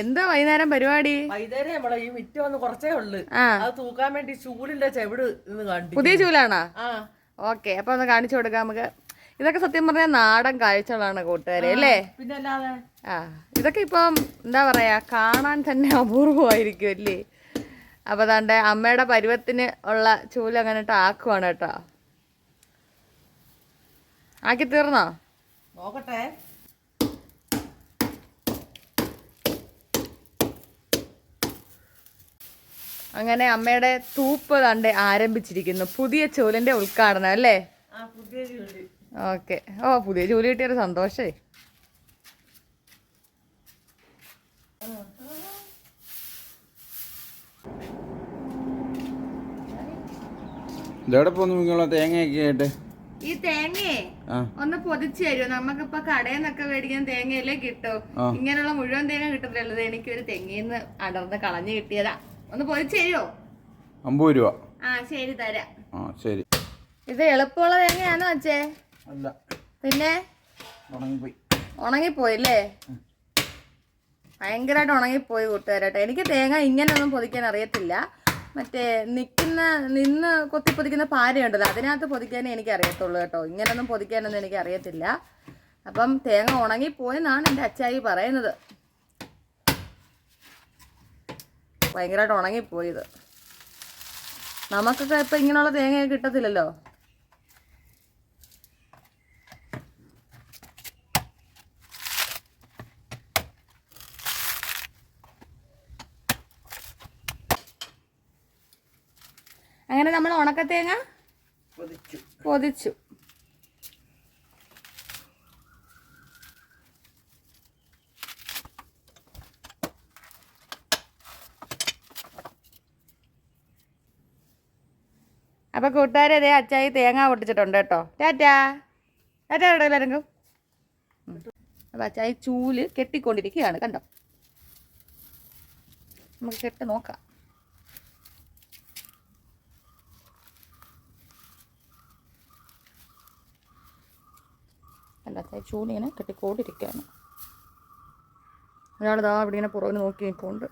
എന്താ വൈകുന്നേരം പരിപാടി? വൈകുന്നേരം നമ്മളെ ഈ മിറ്റ വന്ന് കുറച്ചേ ഉള്ളു. അത് തൂക്കാൻ വേണ്ടി ചൂലിന്റെ ചെവിട് ഇന്ന് കണ്ടു. പുതിയ ചൂലാണോ? ഓക്കെ, അപ്പൊ ഒന്ന് കാണിച്ചു കൊടുക്കാം നമുക്ക്. ഇതൊക്കെ സത്യം പറഞ്ഞാൽ നാടൻ കാഴ്ചകളാണ് കൂട്ടുകാരെ, അല്ലേ? പിന്നെ അല്ലാതെ ഇതൊക്കെ ഇപ്പം എന്താ പറയാ, കാണാൻ തന്നെ അപൂർവമായിരിക്കും അല്ലേ? അപ്പൊ താണ്ടെ അമ്മയുടെ പരുവത്തിന് ഉള്ള ചൂല് അങ്ങനെ ആക്കുവാണ് കേട്ടോ. ആക്കി തീർന്നോ? നോക്കട്ടെ. അങ്ങനെ അമ്മയുടെ തൂപ്പ് കണ്ട് ആരംഭിച്ചിരിക്കുന്നു. പുതിയ ചൂലിന്റെ ഉദ്ഘാടനം അല്ലേ? ഓക്കെ. പുതിയ ചൂല് കിട്ടിയൊരു സന്തോഷേ. തേങ്ങയൊക്കെ ആയിട്ട് ഈ തേങ്ങയെ ഒന്ന് പൊതിച്ചു തരുമോ? നമുക്കിപ്പൊ കടയിൽ നിന്നൊക്കെ മേടിക്കുന്ന തേങ്ങയല്ലേ കിട്ടും. ഇങ്ങനെയുള്ള മുഴുവൻ തേങ്ങ കിട്ടത്തില്ലല്ലോ. എനിക്കൊരു തെങ്ങിന്ന് അടർന്ന് കളഞ്ഞു കിട്ടിയതാ. ഒന്ന് പൊതിച്ചു തരുമോ? 50 രൂപ. ശരി, തരാം. ശരി. ഇത് എളുപ്പമുള്ള തേങ്ങയാണോ അച്ഛേ? അല്ല, പിന്നെ ഉണങ്ങിപ്പോയില്ലേ? ഭയങ്കരമായിട്ട് ഉണങ്ങിപ്പോയി കൂട്ടുകാരട്ടെ. എനിക്ക് തേങ്ങ ഇങ്ങനെയൊന്നും പൊതിക്കാൻ അറിയത്തില്ല. മറ്റേ നിന്ന് കൊത്തിപ്പൊതിക്കുന്ന പാരയുണ്ടല്ലോ, അതിനകത്ത് പൊതിക്കാനേ എനിക്ക് അറിയത്തുള്ളൂ കേട്ടോ. ഇങ്ങനെയൊന്നും പൊതിക്കാനൊന്നും എനിക്ക് അറിയത്തില്ല. അപ്പം തേങ്ങ ഉണങ്ങിപ്പോയെന്നാണ് എൻ്റെ അച്ചായി പറയുന്നത്. ഭയങ്കരമായിട്ട് ഉണങ്ങിപ്പോയത്. നമുക്കൊക്കെ ഇപ്പം ഇങ്ങനെയുള്ള തേങ്ങ കിട്ടത്തില്ലല്ലോ. അങ്ങനെ നമ്മൾ ഉണക്കത്തേങ്ങ പൊതിച്ചു. അപ്പൊ കൂട്ടുകാരെ, അതേ അച്ചായി തേങ്ങ പൊട്ടിച്ചിട്ടുണ്ട് കേട്ടോ. ടാറ്റാ ടാറ്റാ എല്ലാവരും. അപ്പൊ അച്ചായി ചൂല് കെട്ടിക്കൊണ്ടിരിക്കുകയാണ്, കണ്ടോ? നമുക്ക് കെട്ട് നോക്കാം. അല്ല, അച്ചായി ചൂലിങ്ങനെ കെട്ടിക്കൊണ്ടിരിക്കുകയാണ്. ഒരാളിതാ ഇവിടെ ഇങ്ങനെ പുറകിന് നോക്കി നിൽക്കുന്നുണ്ട്.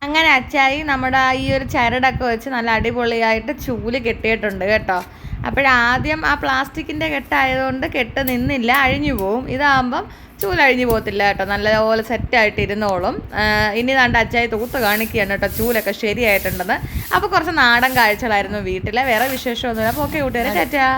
അങ്ങനെ അച്ചായി നമ്മുടെ ഈ ഒരു ചരടൊക്കെ വെച്ച് നല്ല അടിപൊളിയായിട്ട് ചൂല് കെട്ടിയിട്ടുണ്ട് കേട്ടോ. അപ്പോഴാദ്യം ആ പ്ലാസ്റ്റിക്കിൻ്റെ കെട്ടായതുകൊണ്ട് കെട്ട് നിന്നില്ല, അഴിഞ്ഞു പോവും. ഇതാകുമ്പം ചൂലഴിഞ്ഞു പോകത്തില്ല കേട്ടോ, നല്ലപോലെ സെറ്റായിട്ട് ഇരുന്നോളും. ഇനി താണ്ട് അച്ചായി തൂത്ത് കാണിക്കുകയാണ് കേട്ടോ, ചൂലൊക്കെ ശരിയായിട്ടുണ്ടെന്ന്. അപ്പോൾ കുറച്ച് നാടൻ കാഴ്ചകളായിരുന്നു വീട്ടിലെ, വേറെ വിശേഷമൊന്നുമില്ല. അപ്പോൾ ഓക്കെ കൂട്ടുകാരെ, ടാറ്റാ.